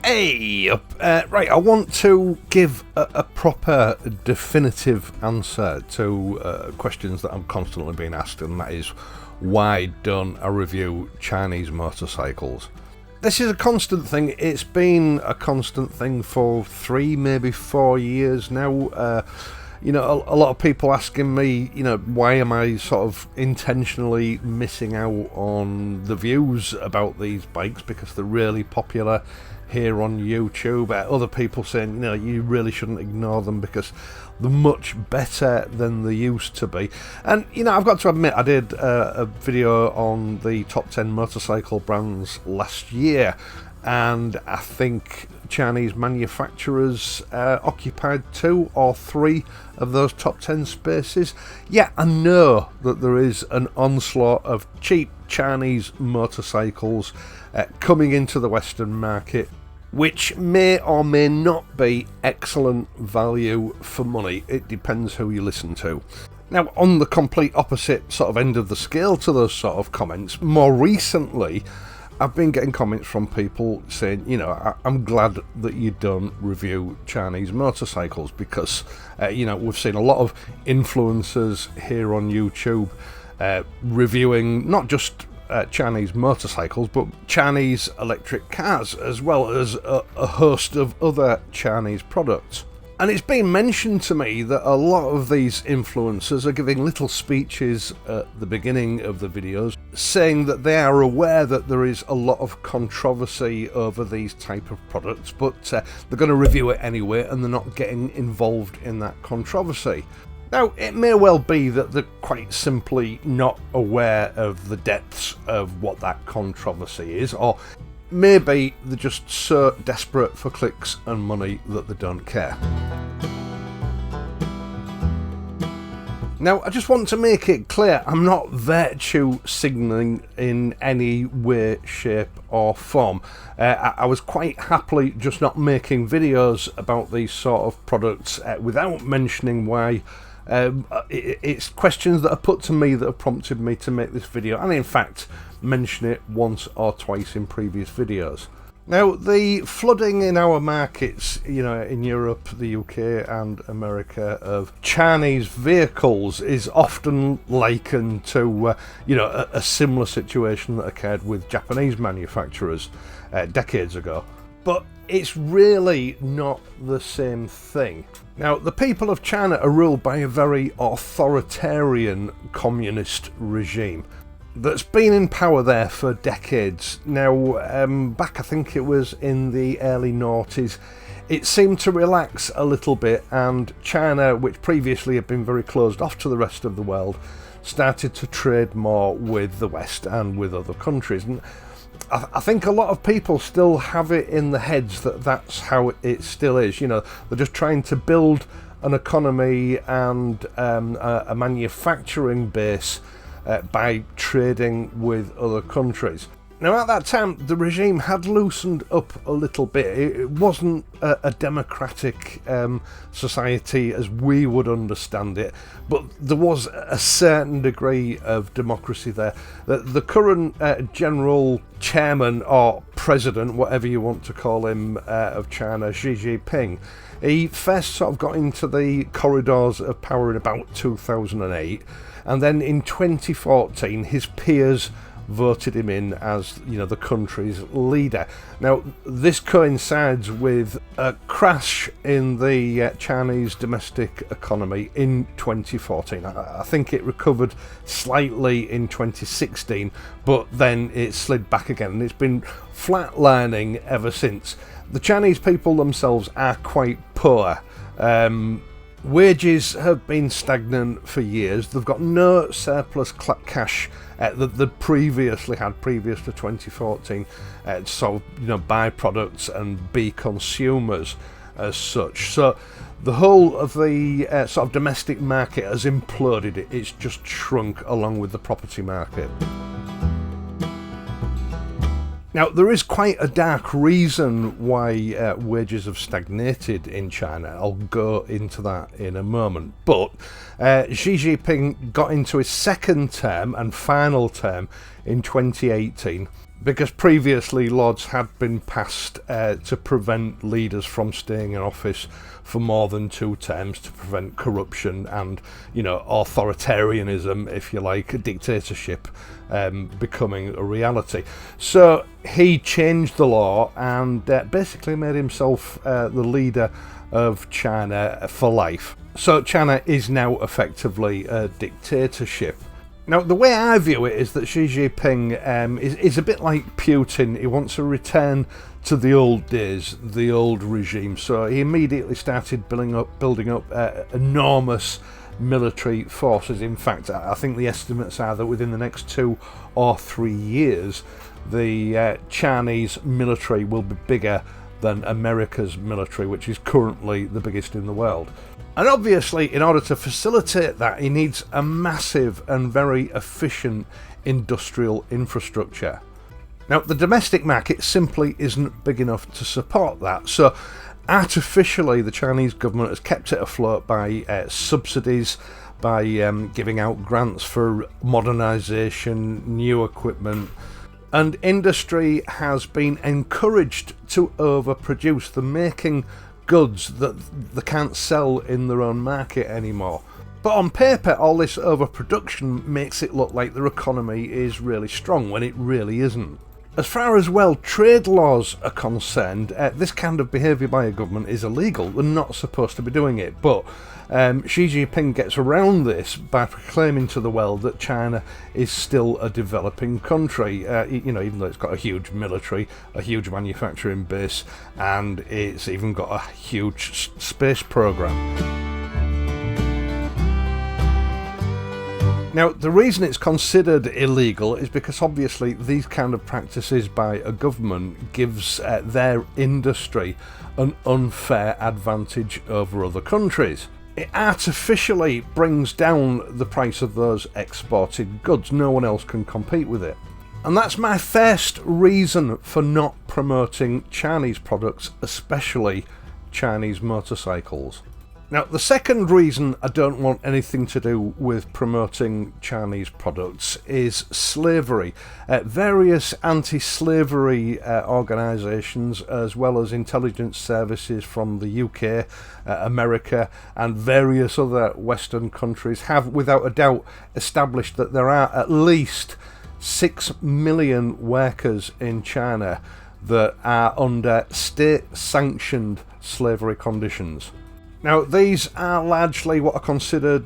Hey, right, I want to give a proper definitive answer to questions that I'm constantly being asked, and that is, why don't I review Chinese motorcycles? This is a constant thing. It's been a constant thing for 3, maybe 4 years now. A lot of people asking me, why am I sort of intentionally missing out on the views about these bikes because they're really popular here on YouTube. Other people saying, you really shouldn't ignore them because they're much better than they used to be. And, I've got to admit, I did a video on the top 10 motorcycle brands last year, and I think Chinese manufacturers occupied 2 or 3 of those top 10 spaces. Yeah, I know that there is an onslaught of cheap Chinese motorcycles coming into the Western market, which may or may not be excellent value for money. It depends who you listen to. Now, on the complete opposite sort of end of the scale to those sort of comments, more recently I've been getting comments from people saying, I'm glad that you don't review Chinese motorcycles because, we've seen a lot of influencers here on YouTube reviewing not just Chinese motorcycles, but Chinese electric cars, as well as a host of other Chinese products. And it's been mentioned to me that a lot of these influencers are giving little speeches at the beginning of the videos saying that they are aware that there is a lot of controversy over these type of products, but they're going to review it anyway and they're not getting involved in that controversy. Now, it may well be that they're quite simply not aware of the depths of what that controversy is, or maybe they're just so desperate for clicks and money that they don't care. Now, I just want to make it clear, I'm not virtue signalling in any way, shape or form. I was quite happily just not making videos about these sort of products without mentioning why. It's questions that are put to me that have prompted me to make this video, and in fact mention it once or twice in previous videos. Now, the flooding in our markets, in Europe, the UK and America, of Chinese vehicles is often likened to a similar situation that occurred with Japanese manufacturers decades ago. But it's really not the same thing. Now, the people of China are ruled by a very authoritarian communist regime that's been in power there for decades. Now, back I think it was in the early noughties, it seemed to relax a little bit, and China, which previously had been very closed off to the rest of the world, started to trade more with the West and with other countries. And I think a lot of people still have it in the heads that that's how it still is. They're just trying to build an economy and a manufacturing base by trading with other countries. Now, at that time, the regime had loosened up a little bit. It wasn't a democratic society as we would understand it, but there was a certain degree of democracy there. The current general chairman or president, whatever you want to call him, of China, Xi Jinping, he first sort of got into the corridors of power in about 2008, and then in 2014 his peers voted him in as the country's leader. Now, this coincides with a crash in the Chinese domestic economy in 2014. I think it recovered slightly in 2016, but then it slid back again, and it's been flatlining ever since. The Chinese people themselves are quite poor. Wages have been stagnant for years. They've got no surplus cash that they previously had, previous to 2014, so buy products and be consumers as such. So the whole of the sort of domestic market has imploded. It's just shrunk along with the property market. Now, there is quite a dark reason why wages have stagnated in China. I'll go into that in a moment. But Xi Jinping got into his second term and final term in 2018. because previously laws had been passed to prevent leaders from staying in office for more than 2 terms, to prevent corruption and, authoritarianism, if you like, a dictatorship becoming a reality. So he changed the law and basically made himself the leader of China for life. So China is now effectively a dictatorship. Now, the way I view it is that Xi Jinping is a bit like Putin. He wants to return to the old days, the old regime. So he immediately started building up enormous military forces. In fact, I think the estimates are that within the next 2 or 3 years, the Chinese military will be bigger than America's military, which is currently the biggest in the world. And obviously, in order to facilitate that, he needs a massive and very efficient industrial infrastructure. Now, the domestic market simply isn't big enough to support that. So, artificially, the Chinese government has kept it afloat by subsidies, by giving out grants for modernisation, new equipment. And industry has been encouraged to overproduce. They're making goods that they can't sell in their own market anymore. But on paper, all this overproduction makes it look like their economy is really strong when it really isn't. As far as trade laws are concerned, this kind of behaviour by a government is illegal. They're not supposed to be doing it. But Xi Jinping gets around this by proclaiming to the world that China is still a developing country, even though it's got a huge military, a huge manufacturing base, and it's even got a huge space program. Now, the reason it's considered illegal is because obviously these kind of practices by a government gives their industry an unfair advantage over other countries. It artificially brings down the price of those exported goods. No one else can compete with it. And that's my first reason for not promoting Chinese products, especially Chinese motorcycles. Now, the second reason I don't want anything to do with promoting Chinese products is slavery. Various anti-slavery organisations, as well as intelligence services from the UK, America, and various other Western countries, have without a doubt established that there are at least 6 million workers in China that are under state-sanctioned slavery conditions. Now, these are largely what are considered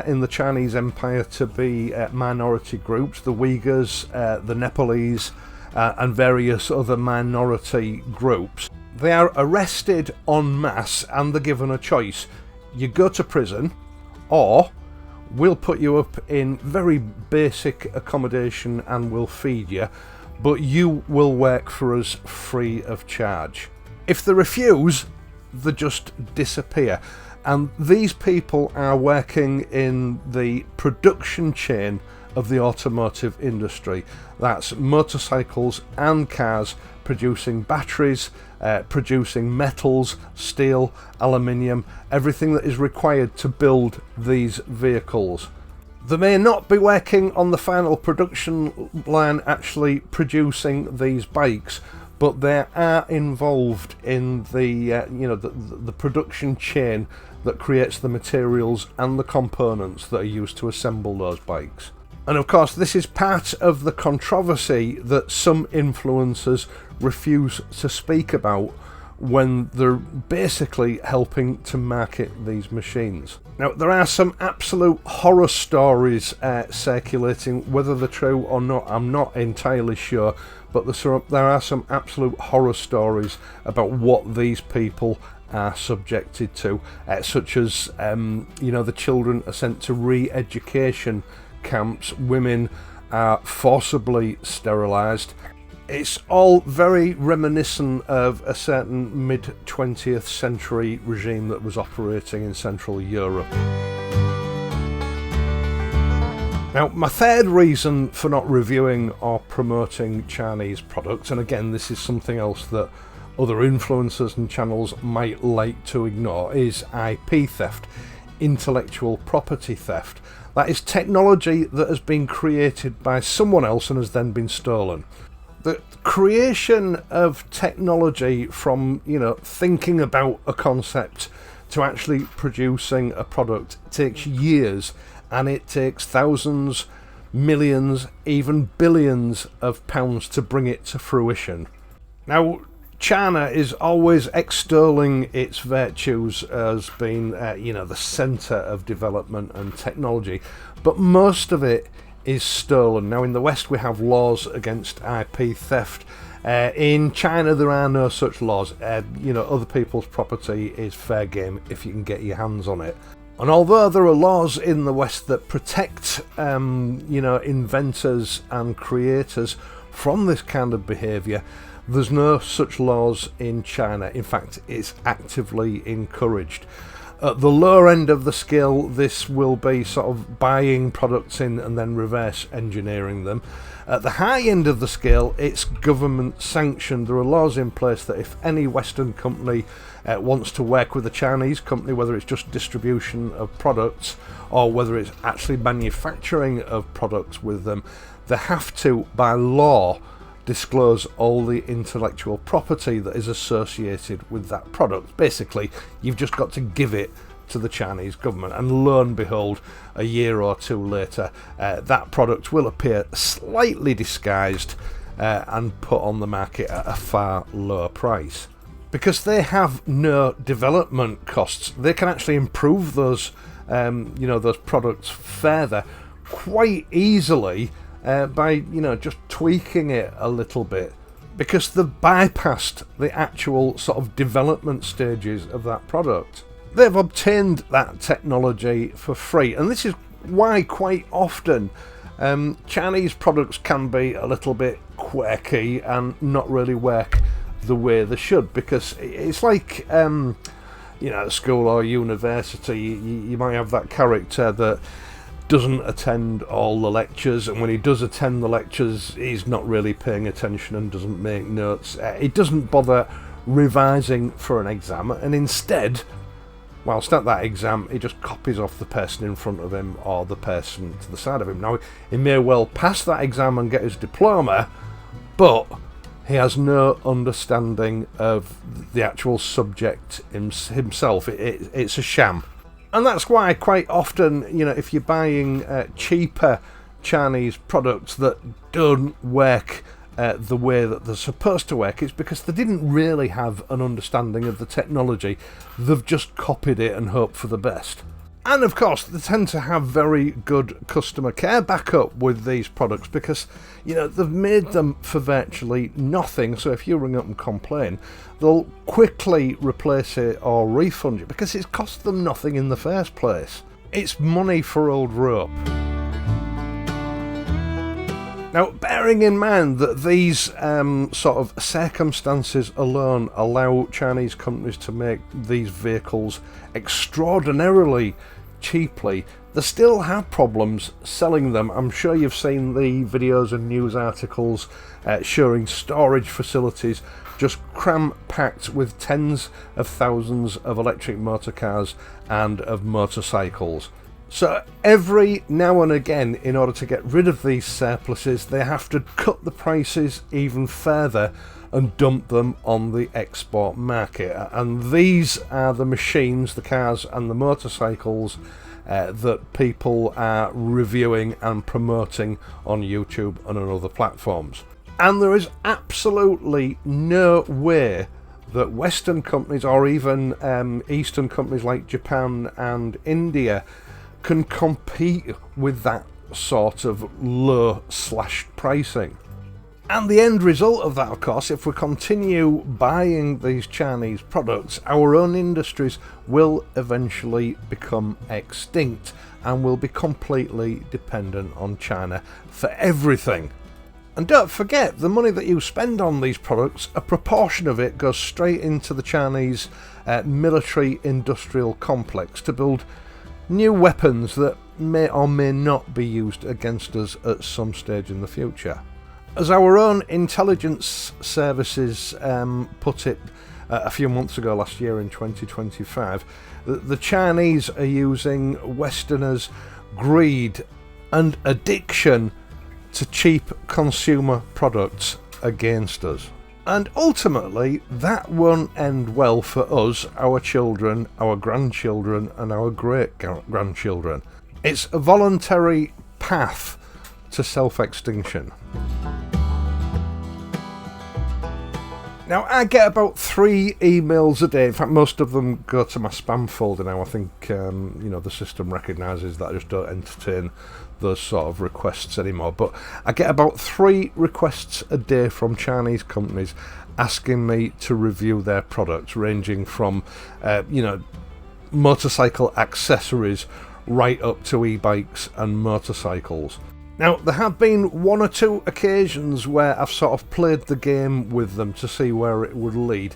in the Chinese Empire to be minority groups, the Uyghurs, the Nepalese, and various other minority groups. They are arrested en masse and they're given a choice. You go to prison, or we'll put you up in very basic accommodation and we'll feed you, but you will work for us free of charge. If they refuse, they just disappear. And these people are working in the production chain of the automotive industry. That's motorcycles and cars, producing batteries, producing metals, steel, aluminium, everything that is required to build these vehicles. They may not be working on the final production line actually producing these bikes, but they are involved in the production chain that creates the materials and the components that are used to assemble those bikes. And of course, this is part of the controversy that some influencers refuse to speak about when they're basically helping to market these machines. Now, there are some absolute horror stories circulating. Whether they're true or not, I'm not entirely sure, but there are some absolute horror stories about what these people are subjected to, such as the children are sent to re-education camps, women are forcibly sterilised. It's all very reminiscent of a certain mid-20th century regime that was operating in Central Europe. Now, my third reason for not reviewing or promoting Chinese products, and again this is something else that other influencers and channels might like to ignore, is IP theft, intellectual property theft. That is technology that has been created by someone else and has then been stolen. The creation of technology from, thinking about a concept to actually producing a product takes years, and it takes thousands, millions, even billions of pounds to bring it to fruition. Now, China is always extolling its virtues as being, the centre of development and technology, but most of it is stolen. Now, in the West, we have laws against IP theft. In China, there are no such laws. Other people's property is fair game if you can get your hands on it. And although there are laws in the West that protect, inventors and creators from this kind of behaviour, there's no such laws in China. In fact, it's actively encouraged. At the lower end of the scale, this will be sort of buying products in and then reverse engineering them. At the high end of the scale, it's government sanctioned. There are laws in place that if any Western company wants to work with a Chinese company, whether it's just distribution of products or whether it's actually manufacturing of products with them, they have to, by law, disclose all the intellectual property that is associated with that product. Basically, you've just got to give it to the Chinese government, and lo and behold, a year or two later, that product will appear slightly disguised and put on the market at a far lower price. Because they have no development costs, they can actually improve those products further quite easily by just tweaking it a little bit, because they've bypassed the actual sort of development stages of that product. They've obtained that technology for free, and this is why quite often Chinese products can be a little bit quirky and not really work the way they should, because it's like at school or university, you might have that character that doesn't attend all the lectures, and when he does attend the lectures, he's not really paying attention and doesn't make notes. He doesn't bother revising for an exam, and instead, whilst at that exam, he just copies off the person in front of him or the person to the side of him. Now, he may well pass that exam and get his diploma, but he has no understanding of the actual subject himself. It's a sham. And that's why quite often, if you're buying cheaper Chinese products that don't work the way that they're supposed to work, it's because they didn't really have an understanding of the technology. They've just copied it and hoped for the best. And of course, they tend to have very good customer care backup with these products, because they've made them for virtually nothing. So if you ring up and complain, they'll quickly replace it or refund you, because it's cost them nothing in the first place. It's money for old rope. Now, bearing in mind that these sort of circumstances alone allow Chinese companies to make these vehicles extraordinarily cheaply, they still have problems selling them. I'm sure you've seen the videos and news articles showing storage facilities just cram-packed with tens of thousands of electric motor cars and of motorcycles. So every now and again, in order to get rid of these surpluses, they have to cut the prices even further and dump them on the export market. And these are the machines, the cars and the motorcycles that people are reviewing and promoting on YouTube and on other platforms. And there is absolutely no way that Western companies, or even Eastern companies like Japan and India, can compete with that sort of low slashed pricing. And the end result of that, of course, if we continue buying these Chinese products, our own industries will eventually become extinct and will be completely dependent on China for everything. And don't forget, the money that you spend on these products, a proportion of it goes straight into the Chinese military industrial complex to build new weapons that may or may not be used against us at some stage in the future. As our own intelligence services put it a few months ago, last year in 2025, the Chinese are using Westerners' greed and addiction to cheap consumer products against us. And ultimately, that won't end well for us, our children, our grandchildren, and our great-grandchildren. It's a voluntary path to self-extinction. Now, I get about 3 emails a day. In fact, most of them go to my spam folder now. I think, the system recognises that I just don't entertain those sort of requests anymore. But I get about 3 requests a day from Chinese companies asking me to review their products, ranging from, motorcycle accessories right up to e-bikes and motorcycles. Now, there have been 1 or 2 occasions where I've sort of played the game with them to see where it would lead.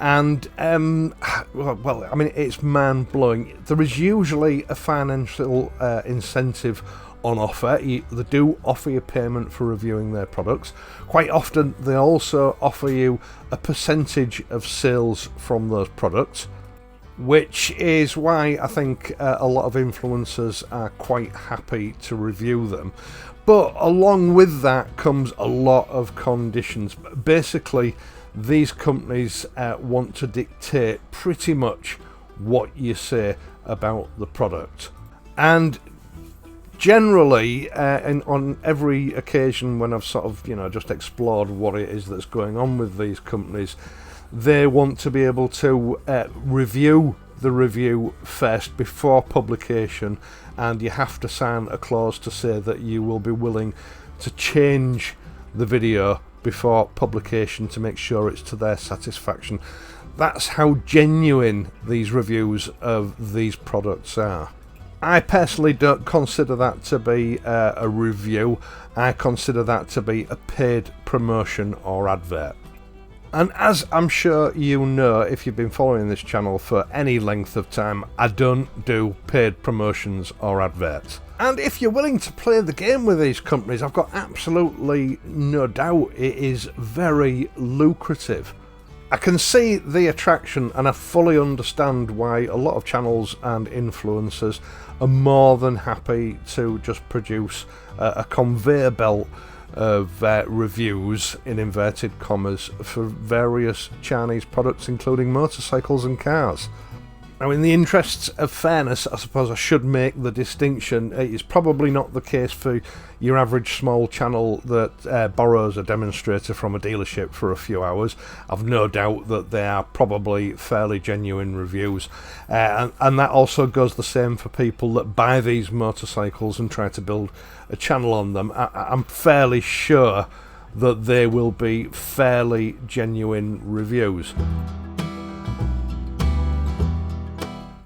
And, it's mind-blowing. There is usually a financial incentive on offer. They do offer you payment for reviewing their products. Quite often, they also offer you a percentage of sales from those products, which is why I think a lot of influencers are quite happy to review them. But along with that comes a lot of conditions. Basically, these companies want to dictate pretty much what you say about the product. And generally, on every occasion when I've sort of, just explored what it is that's going on with these companies, they want to be able to review the review first before publication, and you have to sign a clause to say that you will be willing to change the video before publication to make sure it's to their satisfaction. That's how genuine these reviews of these products are. I personally don't consider that to be a review. I consider that to be a paid promotion or advert. And as I'm sure you know, if you've been following this channel for any length of time, I don't do paid promotions or adverts. And if you're willing to play the game with these companies, I've got absolutely no doubt it is very lucrative. I can see the attraction, and I fully understand why a lot of channels and influencers are more than happy to just produce a conveyor belt of reviews, in inverted commas, for various Chinese products, including motorcycles and cars. Now, in the interests of fairness, I suppose I should make the distinction. It's probably not the case for your average small channel that borrows a demonstrator from a dealership for a few hours. I've no doubt that they are probably fairly genuine reviews. And that also goes the same for people that buy these motorcycles and try to build a channel on them. I'm fairly sure that they will be fairly genuine reviews.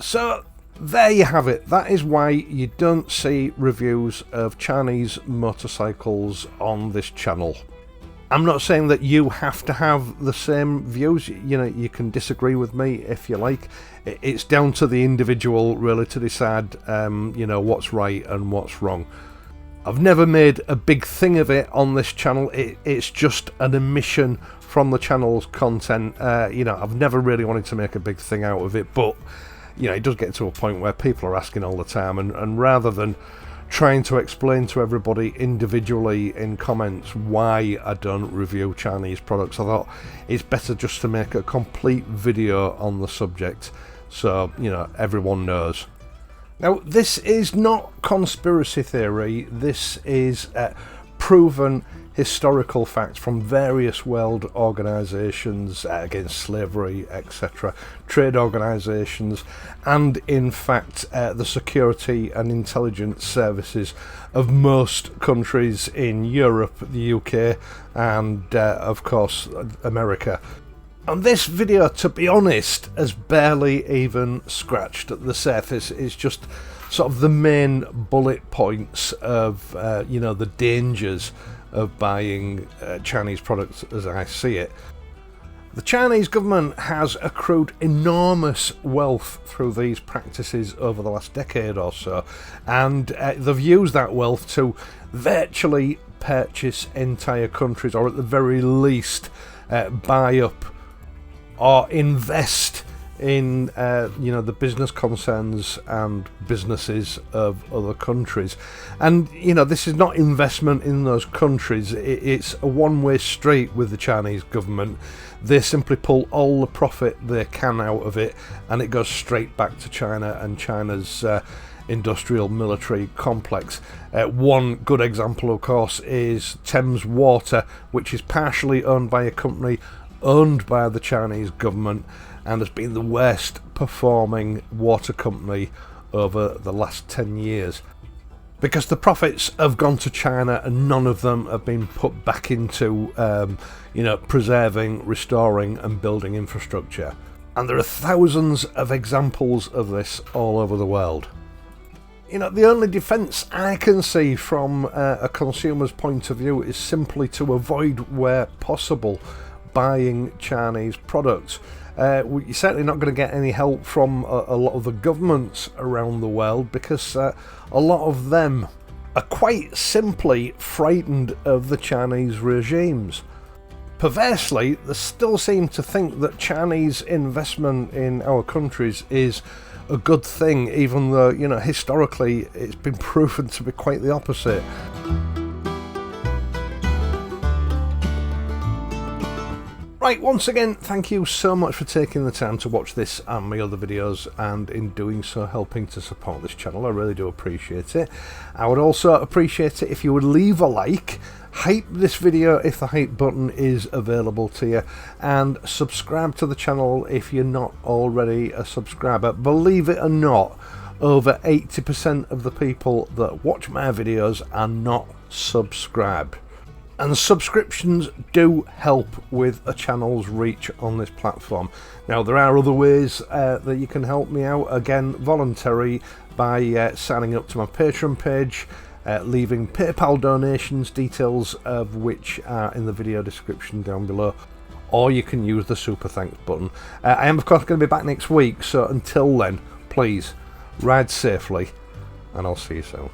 So there you have it. That is why you don't see reviews of Chinese motorcycles on this channel. I'm not saying that you have to have the same views. You can disagree with me if you like. It's down to the individual really to decide what's right and what's wrong. I've never made a big thing of it on this channel. It's just an omission from the channel's content. I've never really wanted to make a big thing out of it, but it does get to a point where people are asking all the time, and rather than trying to explain to everybody individually in comments why I don't review Chinese products, I thought it's better just to make a complete video on the subject so everyone knows. Now, this is not conspiracy theory. This is proven historical facts from various world organisations against slavery, etc., trade organisations, and in fact the security and intelligence services of most countries in Europe, the UK, and of course America. And this video, to be honest, has barely even scratched at the surface. It's just sort of the main bullet points of the dangers of buying Chinese products as I see it. The Chinese government has accrued enormous wealth through these practices over the last decade or so, and they've used that wealth to virtually purchase entire countries, or at the very least buy up or invest in the business concerns and businesses of other countries. And this is not investment in those countries. It's a one-way street with the Chinese government. They simply pull all the profit they can out of it, and it goes straight back to China and China's industrial military complex. One good example, of course, is Thames Water, which is partially owned by a company owned by the Chinese government and has been the worst performing water company over the last 10 years. Because the profits have gone to China and none of them have been put back into preserving, restoring and building infrastructure. And there are thousands of examples of this all over the world. The only defence I can see from a consumer's point of view is simply to avoid, where possible, buying Chinese products. You're certainly not going to get any help from a lot of the governments around the world, because a lot of them are quite simply frightened of the Chinese regimes. Perversely, they still seem to think that Chinese investment in our countries is a good thing, even though historically it's been proven to be quite the opposite. Right, once again, thank you so much for taking the time to watch this and my other videos, and in doing so helping to support this channel. I really do appreciate it. I would also appreciate it if you would leave a like, hype this video if the hype button is available to you, and subscribe to the channel if you're not already a subscriber. Believe it or not, over 80% of the people that watch my videos are not subscribed. And subscriptions do help with a channel's reach on this platform. Now, there are other ways that you can help me out, again voluntary, by signing up to my Patreon page, leaving PayPal donations, details of which are in the video description down below, or you can use the super thanks button. I am of course going to be back next week, so until then, please ride safely and I'll see you soon.